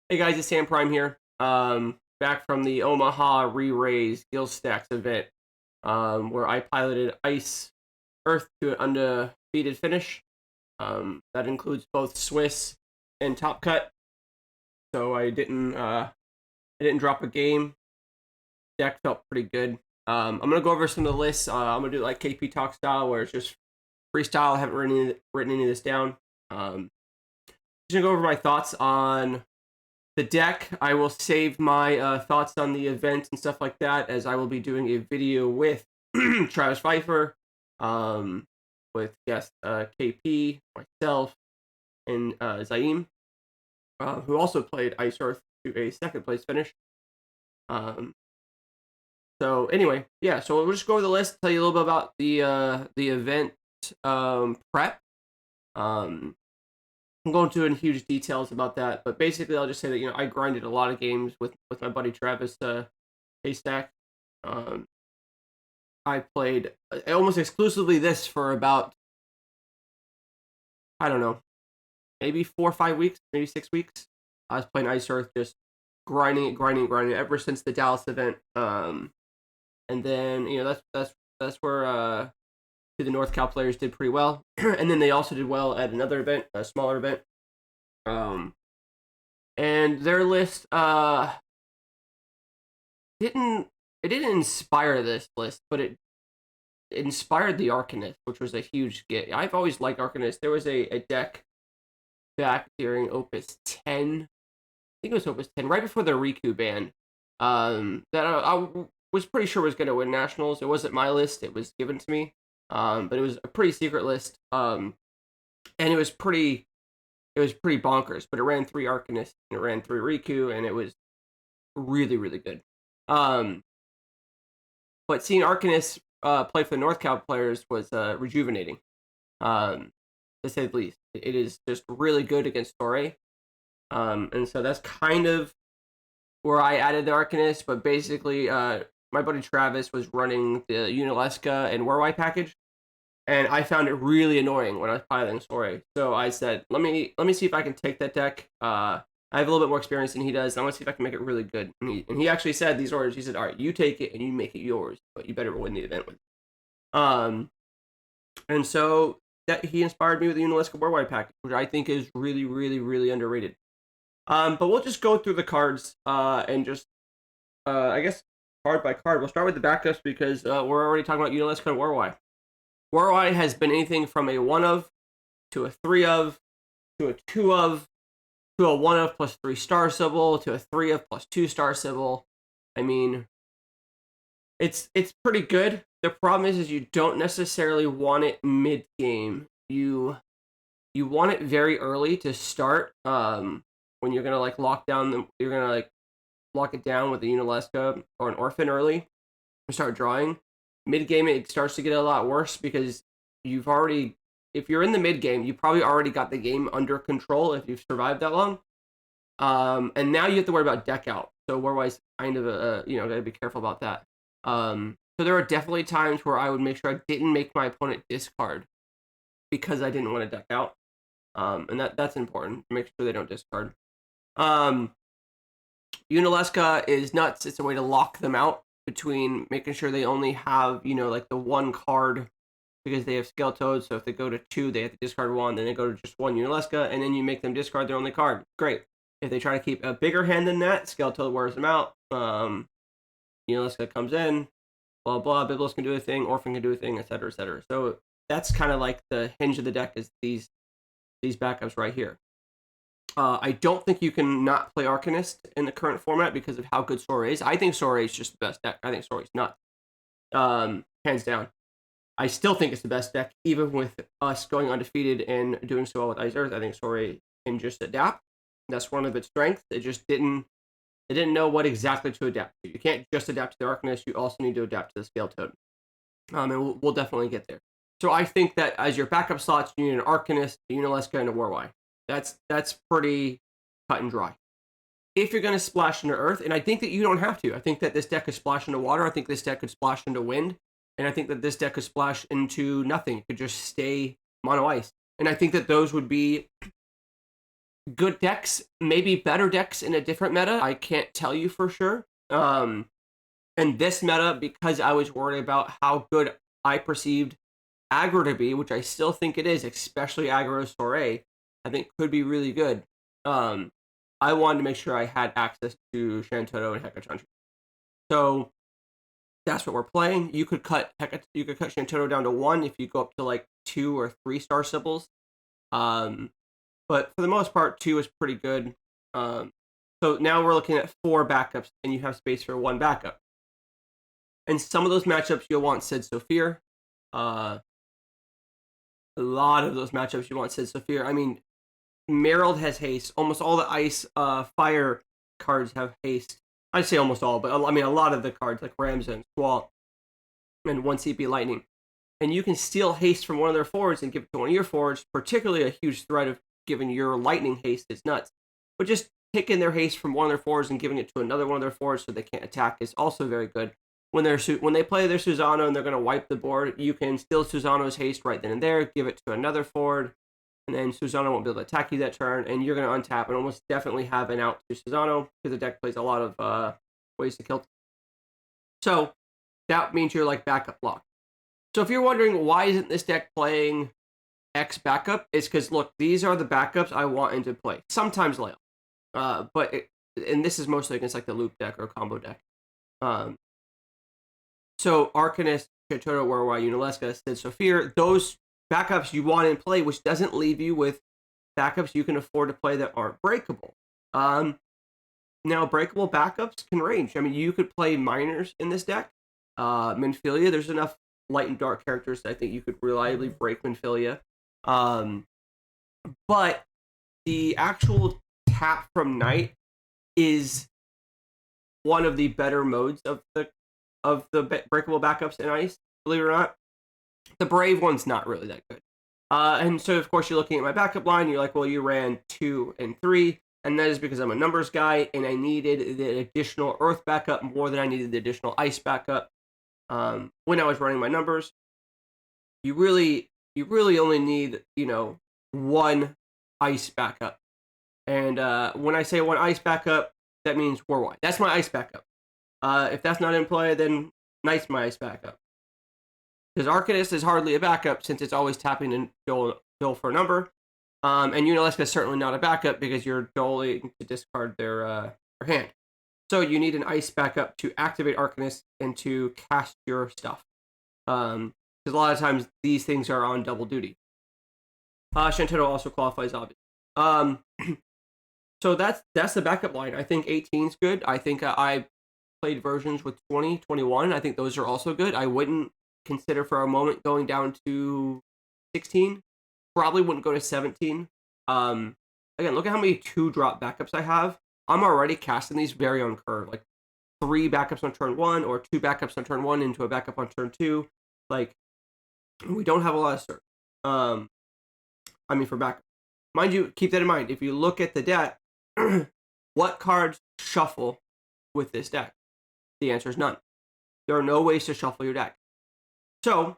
Hey guys, it's Sam Prime here. Back from the Omaha Reraise Guild Stacks event, where I piloted Ice Earth to an undefeated finish. That includes both Swiss and Top Cut. So I didn't drop a game. Deck felt pretty good. I'm gonna go over some of the lists. I'm gonna do it like KP Talk style, where it's just freestyle. I haven't written any of this down. Just gonna go over my thoughts on the deck. I will save my thoughts on the event and stuff like that, as I will be doing a video with Travis Pfeiffer, um, with guest KP, myself, and Zaim, who also played Ice Earth to a second place finish. Um, so anyway, yeah. So we'll just go over the list, tell you a little bit about the event prep. Um, I'm going to in huge details about that, but basically, I'll just say that I grinded a lot of games with my buddy Travis Haystack. Um, I played almost exclusively this for about, I don't know, maybe 4 or 5 weeks, maybe 6 weeks. I was playing Ice Earth, just grinding ever since the Dallas event. And then that's where the North Cal players did pretty well, and then they also did well at another event, a smaller event. And their list didn't inspire this list, but it inspired the Arcanist, which was a huge get. I've always liked Arcanist. There was a deck back during Opus 10. I think it was Opus 10, right before the Riku ban. That I was pretty sure was going to win nationals. It wasn't my list; it was given to me. But it was a pretty secret list. And it was pretty bonkers. But it ran 3 Arcanists and it ran 3 Riku, and it was really, really good. But seeing Arcanists play for the North Cal players was rejuvenating, to say the least. It is just really good against Torre. And so that's kind of where I added the Arcanist. But basically, my buddy Travis was running the Unalesca and Warwai package, and I found it really annoying when I was piloting Soray. So I said, let me see if I can take that deck. I have a little bit more experience than he does, and I want to see if I can make it really good. And he actually said these orders. He said, all right, you take it and you make it yours, but you better win the event with it. And so that he inspired me with the Unalesca Warwide package, which I think is really, really, really underrated. But we'll just go through the cards and just, I guess, card by card. We'll start with the backups because we're already talking about Unalesca and Warwide. Warwide has been anything from a 1 of to a 3 of to a 2 of to a 1 of plus 3 star Sybil to a 3 of plus 2 star Sybil. I mean, it's pretty good. The problem is you don't necessarily want it mid game. You want it very early to start. When you're gonna lock it down with the Unalesca or an Orphan early and start drawing. Mid game it starts to get a lot worse because if you're in the mid game, you probably already got the game under control if you've survived that long. And now you have to worry about deck out. So Warwise kind of gotta be careful about that. So there are definitely times where I would make sure I didn't make my opponent discard because I didn't want to deck out. And that's important. Make sure they don't discard. Unalesca is nuts. It's a way to lock them out between making sure they only have, the one card because they have Skeletoad. So if they go to 2, they have to discard 1. Then they go to just 1 Unalesca, and then you make them discard their only card. Great. If they try to keep a bigger hand than that, Skeletoad wears them out. Unalesca comes in, blah, blah. Biblos can do a thing, Orphan can do a thing, etc., etc. So that's kind of like the hinge of the deck is these backups right here. I don't think you can not play Arcanist in the current format because of how good Soray is. I think Soray is just the best deck. I think Soray's nuts. Hands down. I still think it's the best deck, even with us going undefeated and doing so well with Ice Earth. I think Soray can just adapt. That's one of its strengths. It didn't know what exactly to adapt to. You can't just adapt to the Arcanist. You also need to adapt to the Skeletoad. And we'll definitely get there. So I think that as your backup slots, you need an Arcanist, a Unalesca, and a Warwai. That's pretty cut and dry. If you're going to splash into Earth, and I think that you don't have to. I think that this deck could splash into water. I think this deck could splash into wind. And I think that this deck could splash into nothing. It could just stay mono ice. And I think that those would be good decks, maybe better decks in a different meta. I can't tell you for sure. In this meta, because I was worried about how good I perceived aggro to be, which I still think it is, especially aggro Soray, I think could be really good. I wanted to make sure I had access to Shantoto and Hekachanchi. So that's what we're playing. You could cut Shantoto down to 1 if you go up to like 2 or 3 star symbols. But for the most part, 2 is pretty good. So now we're looking at 4 backups, and you have space for 1 backup. And some of those matchups you'll want Sid Sophir. A lot of those matchups you want Sid Sophir. I mean, Merrill has haste. Almost all the ice, fire cards have haste. I'd say almost all, but I mean a lot of the cards like Ramza and Squall and 1 CP Lightning. And you can steal haste from one of their forwards and give it to one of your forwards. Particularly a huge threat of giving your Lightning haste is nuts. But just taking their haste from one of their forwards and giving it to another one of their forwards so they can't attack is also very good. When they play their Susano and they're going to wipe the board, you can steal Susano's haste right then and there, give it to another forward, and then Susano won't be able to attack you that turn, and you're going to untap and almost definitely have an out to Susano because the deck plays a lot of ways to kill. So that means you're like backup locked. So if you're wondering why isn't this deck playing X backup, it's because look, these are the backups I want into play. Sometimes layout, and this is mostly against like the loop deck or combo deck. So Arcanist, Shantoto, Warwa, Unalesca, Sid Sophir, those backups you want in play, which doesn't leave you with backups you can afford to play that aren't breakable. Now, breakable backups can range. I mean, you could play minors in this deck. Minfilia, there's enough light and dark characters that I think you could reliably break Minfilia. But the actual tap from Night is one of the better modes of the breakable backups in Ice, believe it or not. The Brave one's not really that good. And so, of course, you're looking at my backup line. You're like, well, you ran 2 and 3, and that is because I'm a numbers guy, and I needed the additional Earth backup more than I needed the additional Ice backup. When I was running my numbers, you really only need 1 Ice backup. And when I say 1 Ice backup, that means Warwide. That's my Ice backup. If that's not in play, then Night's my Ice backup. Because Arcanist is hardly a backup since it's always tapping in Dole for a number. And Unalesca is certainly not a backup because you're doling to discard their hand. So you need an Ice backup to activate Arcanist and to cast your stuff. Because a lot of times these things are on double duty. Shantoto also qualifies, obviously. So that's the backup line. I think 18 is good. I think I played versions with 20, 21. I think those are also good. I wouldn't consider for a moment going down to 16. Probably wouldn't go to 17. Again, look at how many 2-drop backups I have. I'm already casting these very on curve. Like 3 backups on turn 1 or 2 backups on turn 1 into a backup on turn 2. Like, we don't have a lot of cert. For backup. Mind you, keep that in mind. If you look at the deck, what cards shuffle with this deck? The answer is none. There are no ways to shuffle your deck. So,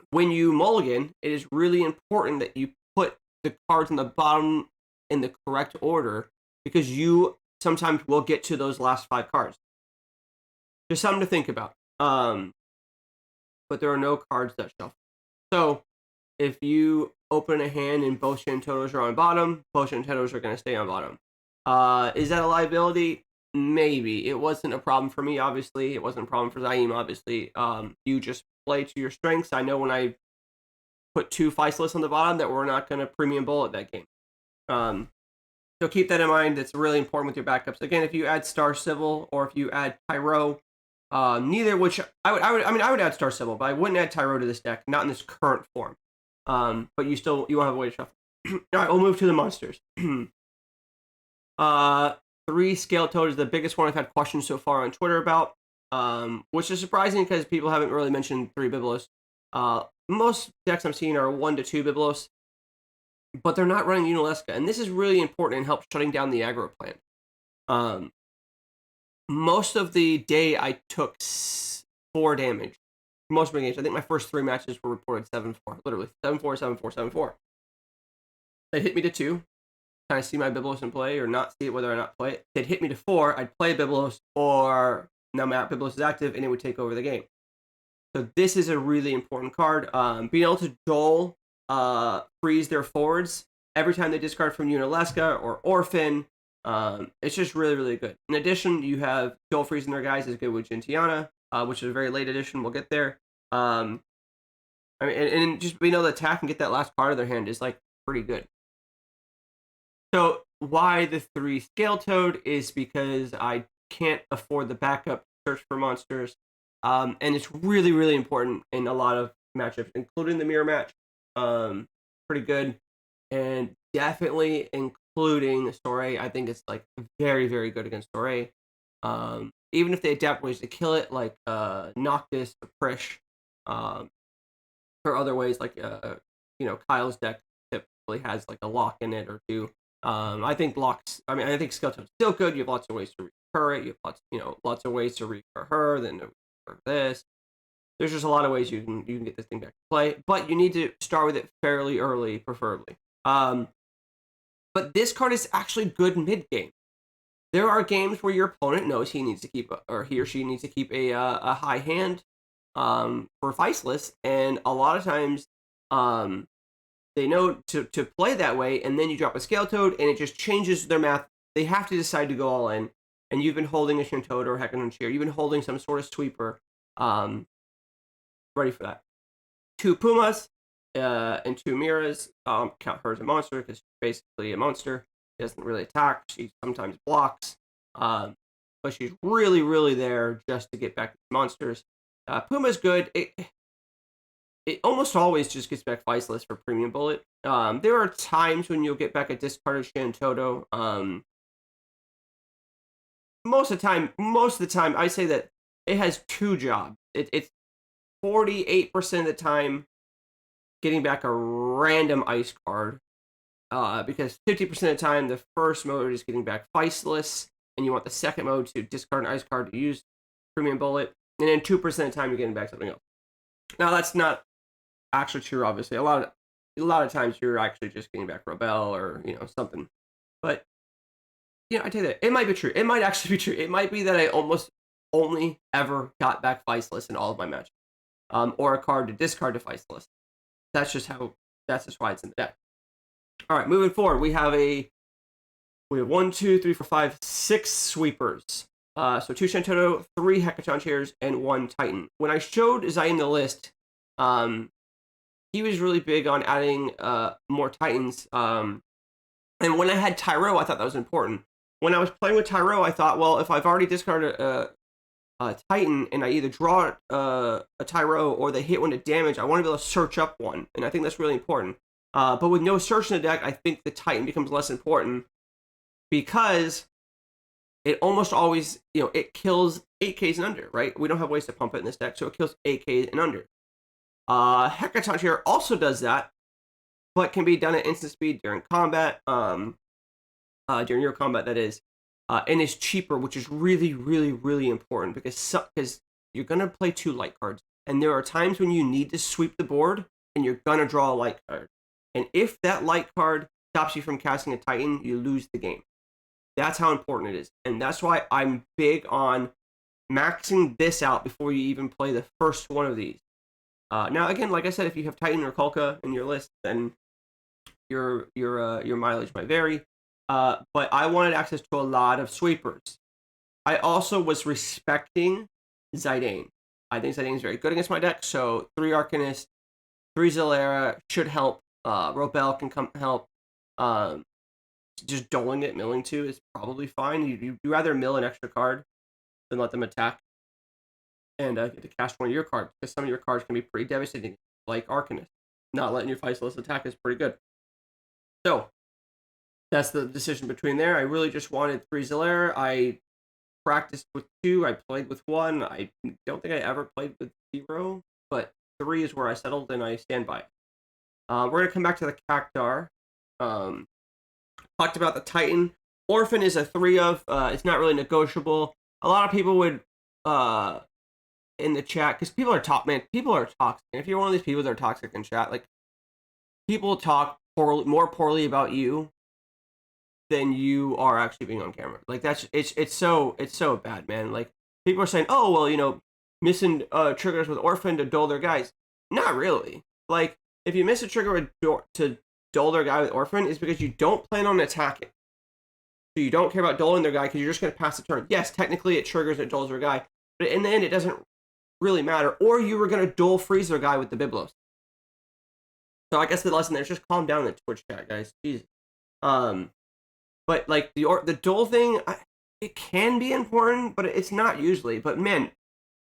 when you mulligan, it is really important that you put the cards on the bottom in the correct order because you sometimes will get to those last 5 cards. Just something to think about. But there are no cards that shuffle. So, if you open a hand and both Shantotos are on bottom, both Shantotos are going to stay on bottom. Is that a liability? Maybe. It wasn't a problem for me, obviously. It wasn't a problem for Zaim, obviously. You just play to your strengths. I know when I put 2 Faceless on the bottom that we're not going to premium bullet that game. So keep that in mind. It's really important with your backups. Again, if you add Star Civil or if you add Tyro, neither which I would add Star Civil, but I wouldn't add Tyro to this deck, not in this current form. But you won't have a way to shuffle. All right, we'll move to the monsters. 3 Scale Toad is the biggest one I've had questions so far on Twitter about, which is surprising because people haven't really mentioned 3 Biblos. Most decks I'm seeing are 1 to 2 Biblos, but they're not running Unalesca, and this is really important and helps shutting down the aggro plan. Most of the day I took 4 damage. Most of my games, I think my first 3 matches were reported 7-4, literally 7-4, 7-4, 7-4. They hit me to 2. kind of see my Biblos in play or not see it, whether or not play it. They'd hit me to 4, I'd play Biblos, or now Biblos is active, and it would take over the game. So this is a really important card. Being able to Joel freeze their forwards every time they discard from Unalaska or Orphan, it's just really, really good. In addition, you have Joel freezing their guys is good with Gentiana, which is a very late edition. We'll get there. I mean, and just being able to attack and get that last card of their hand is like pretty good. So why the 3 Scale Toad is because I can't afford the backup search for monsters. And it's really, really important in a lot of matchups, including the mirror match. Pretty good. And definitely including Soray. I think it's like very, very good against Soray. Even if they adapt ways to kill it, like Noctis or Prish, or other ways, like Kyle's deck typically has like a lock in it or 2. I think Skeletone's still good. You have lots of ways to recur it. You have lots of ways to recur her, then to recur this. There's just a lot of ways you can get this thing back to play, but you need to start with it fairly early, preferably. But this card is actually good mid game. There are games where your opponent knows he needs to keep, or he or she needs to keep a high hand for Faceless, and a lot of times they know to play that way, and then you drop a Scale Toad, and it just changes their math. They have to decide to go all in, and you've been holding a Shintoad or Hecaton Shear. You've been holding some sort of sweeper, ready for that. 2 Pumas and 2 Miras. Count her as a monster because she's basically a monster. She doesn't really attack. She sometimes blocks, but she's really, really there just to get back to monsters. Puma's good. It almost always just gets back Faceless for Premium Bullet. There are times when you'll get back a discarded Shantoto. Most of the time, I say that it has 2 jobs. It's 48% of the time getting back a random ice card, because 50% of the time the first mode is getting back Faceless, and you want the second mode to discard an ice card to use Premium Bullet, and then 2% of the time you're getting back something else. Now that's not actually true, obviously. A lot of times you're actually just getting back Rebel or something, but I tell you that it might be true. It might actually be true. It might be that I almost only ever got back Faceless in all of my matches, or a card to discard to Faceless. That's just why it's in the deck. All right, moving forward, we have 1, 2, 3, 4, 5, 6 sweepers. So 2 Shantoto, 3 Hecaton Chairs, and 1 Titan. When I showed Zayn the list, he was really big on adding more Titans. And when I had Tyro, I thought that was important. When I was playing with Tyro, I thought, well, if I've already discarded a Titan and I either draw a Tyro or they hit one to damage, I want to be able to search up one. And I think that's really important. But with no search in the deck, I think the Titan becomes less important because it almost always, it kills 8Ks and under, right? We don't have ways to pump it in this deck, so it kills 8Ks and under. Hecaton here also does that, but can be done at instant speed during combat, during your combat, that is, and is cheaper, which is really, really, really important because you're going to play 2 light cards, and there are times when you need to sweep the board, and you're going to draw a light card. And if that light card stops you from casting a Titan, you lose the game. That's how important it is. And that's why I'm big on maxing this out before you even play the first one of these. Now, again, like I said, if you have Titan or Kulka in your list, then your mileage might vary. But I wanted access to a lot of sweepers. I also was respecting Zidane. I think Zidane is very good against my deck, so 3 Arcanist, 3 Zalera should help. Robel can come help. Just doling it, milling 2 is probably fine. You'd rather mill an extra card than let them attack and get to cast one of your cards, because some of your cards can be pretty devastating, like Arcanist. Not letting your Faceless attack is pretty good. So that's the decision between there. I really just wanted 3 Zalera. I practiced with 2. I played with 1. I don't think I ever played with 0, but 3 is where I settled, and I stand by it. We're going to come back to the Cactar. Talked about the Titan. Orphan is a 3 of. It's not really negotiable. A lot of people would, in the chat, because people are toxic. And if you're one of these people that are toxic in chat, like, people talk more poorly about you then you are actually being on camera. Like that's it's so bad, man. Like people are saying, oh well, missing triggers with Orphan to dull their guys. Not really. Like if you miss a trigger to dull their guy with Orphan, is because you don't plan on attacking. So you don't care about dulling their guy because you're just going to pass the turn. Yes, technically it triggers and dulls their guy, but in the end it doesn't really matter. Or you were going to dull freeze their guy with the Biblos. So I guess the lesson there is just calm down in the Twitch chat, guys. Jesus. But like the dull thing, it can be important, but it's not usually. But man,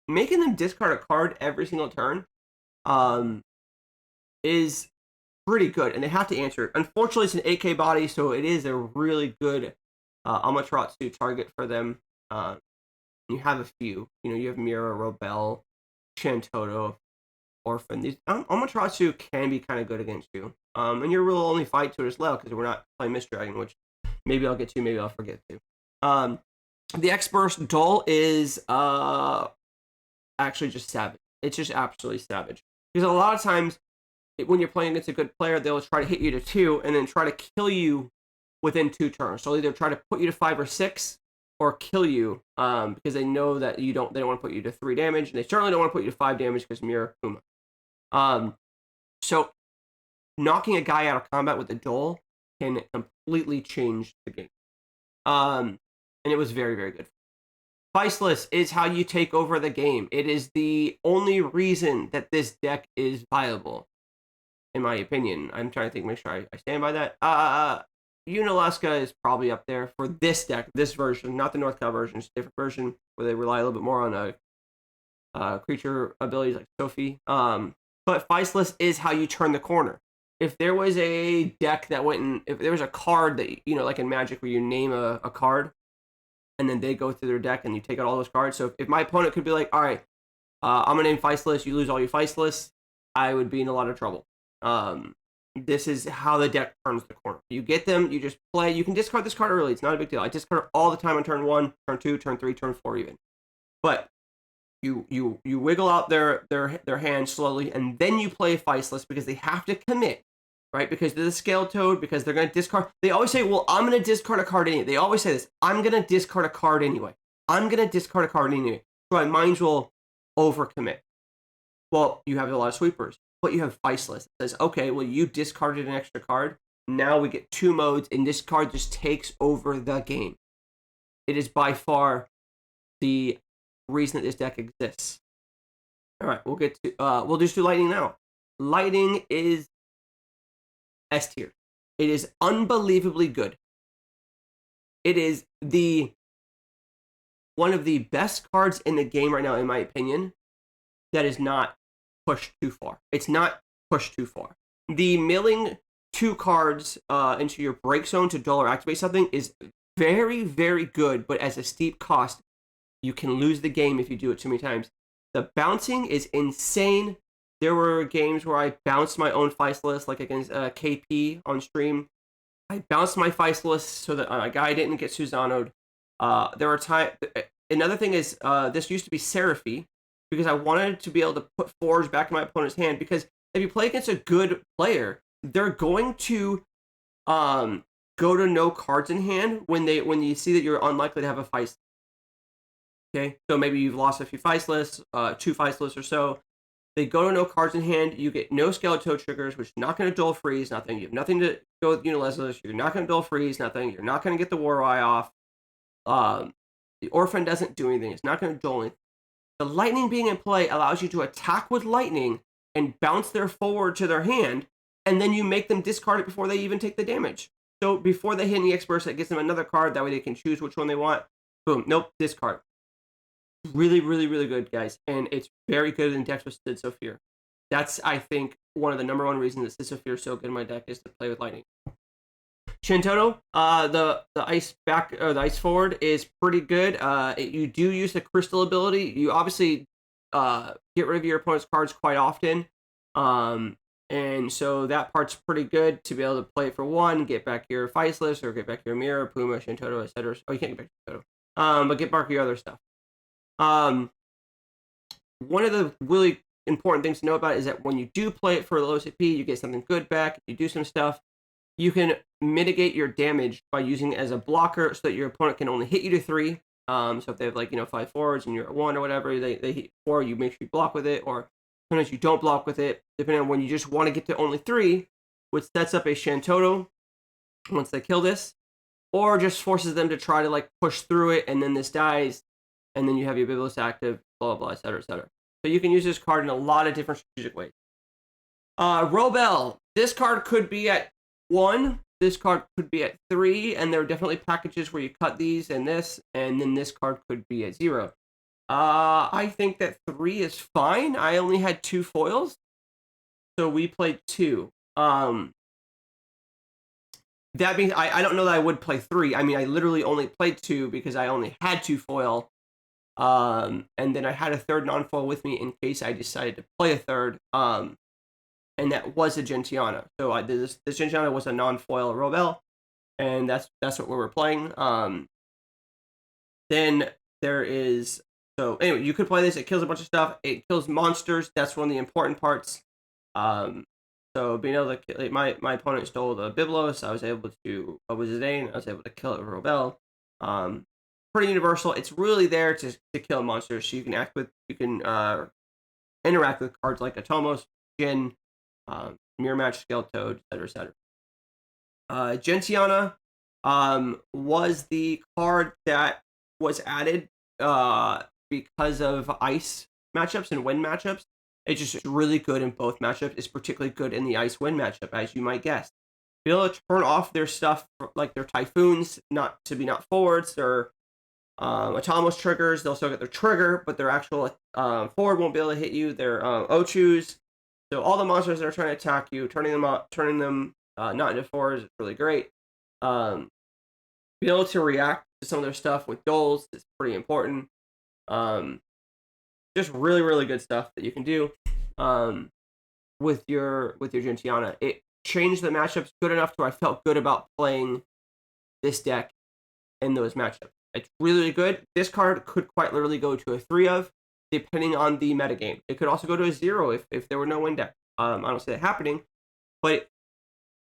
making them discard a card every single turn, is pretty good, and they have to answer. Unfortunately, it's an 8K body, so it is a really good Amaterasu target for them. You have a few. You have Mira, Robel, Shantoto, Orphan. These Amaterasu can be kind of good against you. And your real only fight to it is Leo, because we're not playing Mist Dragon, which maybe I'll get to, maybe I'll forget to. The X-Burst Dull is actually just savage. It's just absolutely savage. Because a lot of times, when you're playing against a good player, they'll try to hit you to 2 and then try to kill you within 2 turns. So either try to put you to 5 or 6 or kill you because they know that they don't want to put you to 3 damage, and they certainly don't want to put you to 5 damage because Mira Puma. So knocking a guy out of combat with a duel can completely change the game. And it was very, very good. Viceless is how you take over the game. It is the only reason that this deck is viable, in my opinion. I'm trying to think, make sure I stand by that. Unalaska is probably up there for this deck, this version, not the Northcal version. It's a different version where they rely a little bit more on creature abilities like Sophie. But Viceless is how you turn the corner. If there was a deck that if there was a card that, like in Magic where you name a card and then they go through their deck and you take out all those cards. So if my opponent could be like, all right, I'm going to name Viceless, you lose all your Viceless, I would be in a lot of trouble. This is how the deck turns the corner. You get them, you just play. You can discard this card early. It's not a big deal. I discard it all the time on turn 1, turn 2, turn 3, turn 4 even. But you wiggle out their hand slowly, and then you play Viceless because they have to commit, right? Because they're the Scale Toad, because they're going to discard. They always say, well, I'm going to discard a card anyway. They always say this. I'm going to discard a card anyway. I'm going to discard a card anyway. So I might as well overcommit. Well, you have a lot of sweepers, but you have Viceless. It says, okay, well, you discarded an extra card. Now we get 2 modes, and this card just takes over the game. It is by far the reason that this deck exists. All right, we'll just do Lightning now. Lightning is S tier. It is unbelievably good. It is one of the best cards in the game right now, in my opinion, that is not pushed too far. It's not pushed too far. The milling 2 cards into your break zone to dull or activate something is very, very good, but as a steep cost, you can lose the game if you do it too many times. The bouncing is insane. There were games where I bounced my own Viceless, like against KP on stream. I bounced my Viceless so that a guy didn't get Susano'd. There were times. Another thing is, this used to be Seraphy, because I wanted to be able to put Forge back in my opponent's hand, because if you play against a good player, they're going to go to no cards in hand when you see that you're unlikely to have a Viceless. Okay, so maybe you've lost a few Viceless, 2 Viceless or so. They go to no cards in hand. You get no Skeleton triggers, which is not going to dull freeze, nothing. You have nothing to go with Unilessless. You're not going to dull freeze, nothing. You're not going to get the War Eye off. The Orphan doesn't do anything. It's not going to dull anything. The Lightning being in play allows you to attack with Lightning and bounce their forward to their hand, and then you make them discard it before they even take the damage. So before they hit any X-Burst, that gives them another card. That way they can choose which one they want. Boom. Nope. Discard. Really, really, really good, guys. And it's very good in decks with Sid Sophia. That's, I think, one of the number 1 reasons that Sid Sophia is so good in my deck is to play with Lightning. Shintoto, the ice back or the ice forward is pretty good. You do use the crystal ability. You obviously get rid of your opponent's cards quite often. And so that part's pretty good to be able to play it for 1, get back your Viceless, or get back your Mirror, Puma, Shintoto, etc. Oh, you can't get back Shintoto. But get back your other stuff. One of the really important things to know about it is that when you do play it for low CP, you get something good back. You do some stuff. You can mitigate your damage by using it as a blocker so that your opponent can only hit you to 3. So if they have, like, 5 forwards and you're at 1 or whatever, they hit 4, you make sure you block with it, or sometimes you don't block with it, depending on when you just want to get to only 3, which sets up a Shantoto once they kill this, or just forces them to try to, like, push through it, and then this dies, and then you have your Biblos active, blah, blah, blah, etc., etc. So you can use this card in a lot of different strategic ways. Robel. This card could be at 1. This card could be at 3, and there are definitely packages where you cut these and this, and then this card could be at 0. I think that 3 is fine. I only had 2 foils, so we played 2. That means I don't know that I would play 3. I mean, I literally only played 2 because I only had 2 foil. And then I had a third non-foil with me in case I decided to play a third. And that was a Gentiana. So this Gentiana was a non-foil Robel, and that's what we were playing. Then there is, so anyway, you could play this. It kills a bunch of stuff. It kills monsters. That's one of the important parts. So being able to, like, my opponent stole the Biblos. I was able to, with Zidane, I was able to kill it with Robel. Pretty universal. It's really there to kill monsters. So you can interact with cards like Atomos, Jin, Mirror Match, Skeletoad, etc., etc. Gentiana was the card that was added because of ice matchups and wind matchups. It's just really good in both matchups. It's particularly good in the ice wind matchup, as you might guess. Be able to turn off their stuff, like their Typhoons, not forwards, their Atomos triggers. They'll still get their trigger, but their actual forward won't be able to hit you. Their Ochus. So all the monsters that are trying to attack you, turning them not into forwards is really great. Be able to react to some of their stuff with Doles is pretty important. Just really, really good stuff that you can do with your Gentiana. It changed the matchups good enough to I felt good about playing this deck in those matchups. It's really, really good. This card could quite literally go to a 3 of, depending on the metagame. It could also go to a 0 if there were no wind deck. I don't see that happening, but it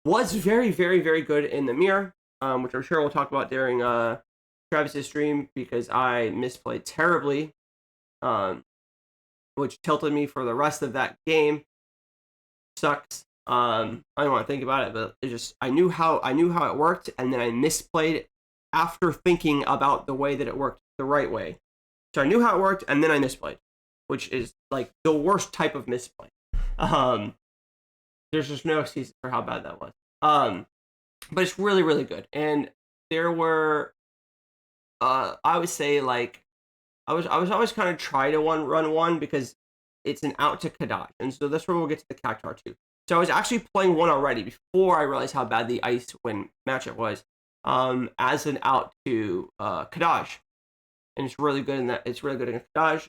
was very, very, very good in the mirror, which I'm sure we'll talk about during Travis's stream, because I misplayed terribly, which tilted me for the rest of that game. Sucks. I don't want to think about it, but it just I knew how it worked, and then I misplayed it after thinking about the way that it worked the right way. So I knew how it worked, and then I misplayed, which is like the worst type of misplay. There's just no excuse for how bad that was. But it's really, really good. And there were, I would say, like, I was always kind of try to run one because it's an out to Kadaj, and so that's where we'll get to the Cactuar too. So I was actually playing one already before I realized how bad the ice wind matchup was, as an out to Kadaj, and it's really good in that. It's really good in Kadaj.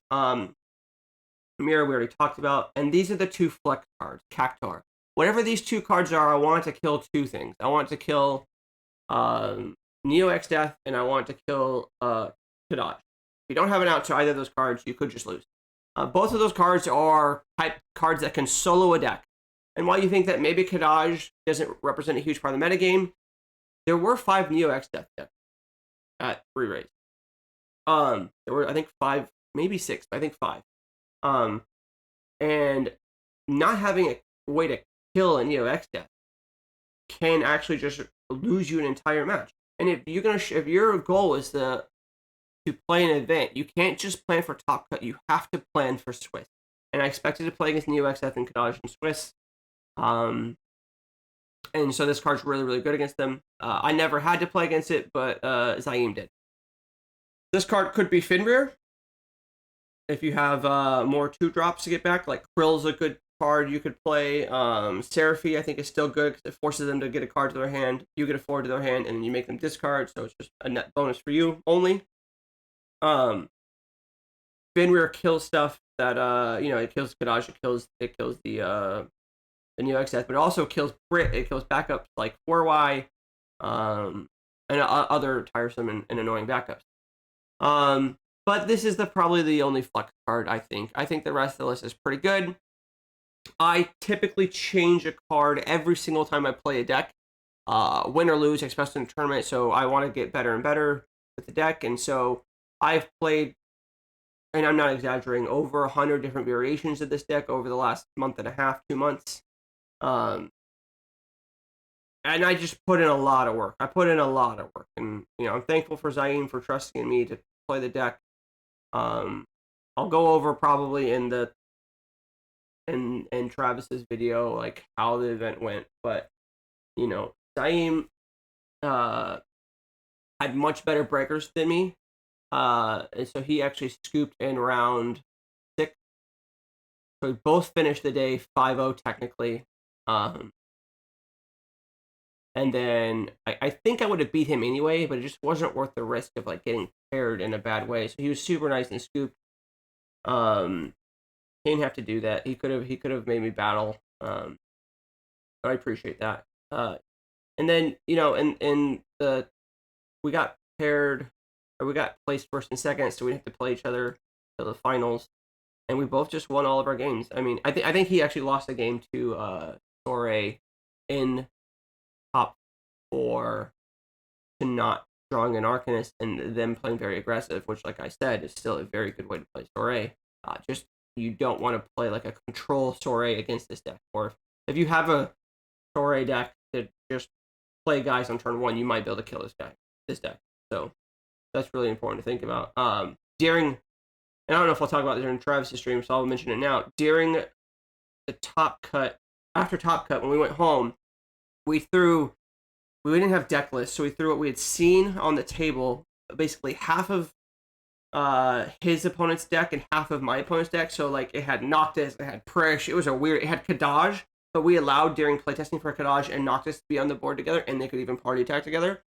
Mirror we already talked about, and these are the 2 flex cards. Cactuar. Whatever these 2 cards are, I want to kill 2 things. I want to kill Neo X Death, and I want to kill Kadaj. If you don't have an out to either of those cards, you could just lose. Both of those cards are type cards that can solo a deck. And while you think that maybe Kadaj doesn't represent a huge part of the metagame, there were 5 Neo X Death decks at Reraise. There were, I think, 5, maybe 6, but I think 5. And not having a way to kill a Neo X Death can actually just lose you an entire match. And if your goal is to play an event, you can't just plan for top cut. You have to plan for Swiss. And I expected to play against Neo X Death and Kadaj and Swiss. And so this card's really, really good against them. I never had to play against it, but Zaim did. This card could be Fenrir. If you have more 2-drops to get back, like Krill's a good card you could play. Seraphy, I think, is still good because it forces them to get a card to their hand. You get a forward to their hand, and then you make them discard, so it's just a net bonus for you only. Fenrir kills stuff that it kills Kadaj, it kills the Neo X Death, but it also kills Brit. It kills backups like 4Y, and other tiresome and annoying backups. But this is probably the only flex card, I think. I think the rest of the list is pretty good. I typically change a card every single time I play a deck. win or lose, especially in the tournament. So I want to get better and better with the deck, and so I've played, and I'm not exaggerating, over 100 different variations of this deck over the last month and a half, 2 months. Um, and I just put in a lot of work. I put in a lot of work, and I'm thankful for Zayn for trusting in me to play the deck. Um, I'll go over probably in Travis's video like how the event went, but Zayn had much better breakers than me, and so he actually scooped in round 6. So we both finished the day 5-0 technically. Um, and then I think I would have beat him anyway, but it just wasn't worth the risk of like getting paired in a bad way. So he was super nice and scooped. He didn't have to do that. He could have made me battle. But I appreciate that. And then in the we got paired, or we got placed first and second, so we didn't have to play each other to the finals, and we both just won all of our games. I mean, I think he actually lost a game to Torre in top 4 to not drawing an Arcanist and them playing very aggressive, which, like I said, is still a very good way to play Torre. Just you don't want to play like a control Torre against this deck, or if you have a Torre deck that just play guys on turn 1, you might be able to kill this deck. So that's really important to think about. During, and I don't know if I'll talk about it during Travis' stream, so I'll mention it now. During the top cut, after top cut, when we went home, we didn't have deck lists, so we threw what we had seen on the table, basically half of his opponent's deck and half of my opponent's deck. So like it had Noctis, it had Prish, it had Kadaj, but we allowed during playtesting for Kadaj and Noctis to be on the board together, and they could even party attack together.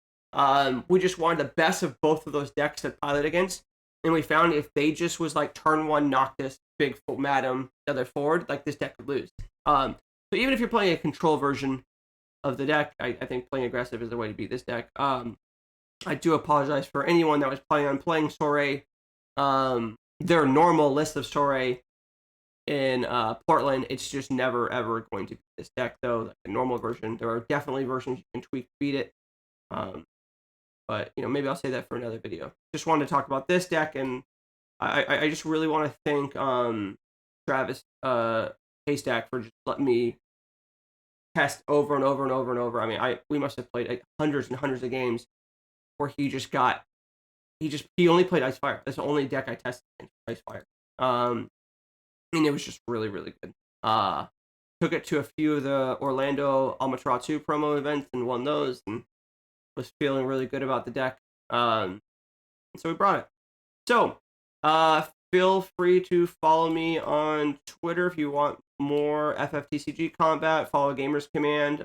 We just wanted the best of both of those decks to pilot against, and we found if they just was like turn 1 Noctis, big full Madam, the other forward, like this deck could lose. So even if you're playing a control version of the deck, I think playing aggressive is the way to beat this deck. I do apologize for anyone that was planning on playing Soray. Their normal list of Soray in Portland, it's just never ever going to be this deck, though. Like the normal version, there are definitely versions you can tweak to beat it. But maybe I'll say that for another video. Just wanted to talk about this deck, and I just really want to thank Travis Haystack for just letting me test over and over and over and over. I mean, we must have played like hundreds and hundreds of games where he only played Ice Fire. That's the only deck I tested in Ice Fire. And it was just really, really good. Took it to a few of the Orlando Amaterasu promo events and won those, and was feeling really good about the deck. So we brought it. So, feel free to follow me on Twitter if you want more FFTCG combat. Follow Gamers Command.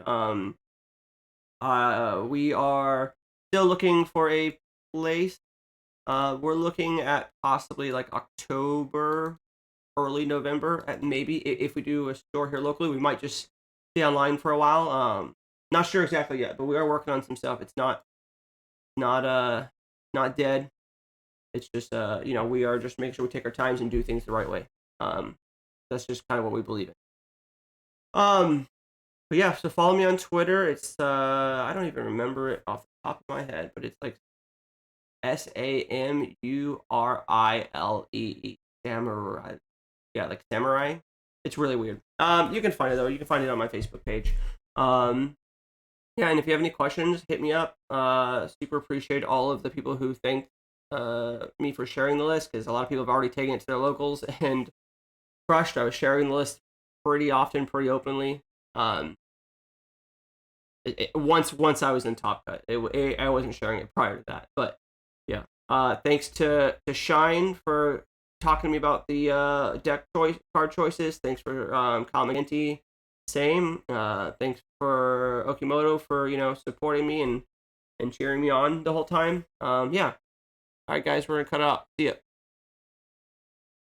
We are still looking for a place. We're looking at possibly like October, early November. At maybe if we do a store here locally, we might just stay online for a while. Not sure exactly yet, but we are working on some stuff. It's not dead. It's just we are just making sure we take our times and do things the right way. That's just kind of what we believe in. But yeah, so follow me on Twitter. It's I don't even remember it off the top of my head, but it's like SAMURILEE. Samurai. Yeah, like samurai. It's really weird. You can find it though. You can find it on my Facebook page. Yeah, and if you have any questions, hit me up. Super appreciate all of the people who thanked me for sharing the list, because a lot of people have already taken it to their locals and crushed. I was sharing the list pretty often, pretty openly. Once I was in Top Cut, I wasn't sharing it prior to that, but yeah. Thanks to Shine for talking to me about the card choices. Thanks for Kalamenti. Same. Thanks for Okimoto for supporting me and cheering me on the whole time. Yeah. All right, guys, we're gonna cut out. See ya.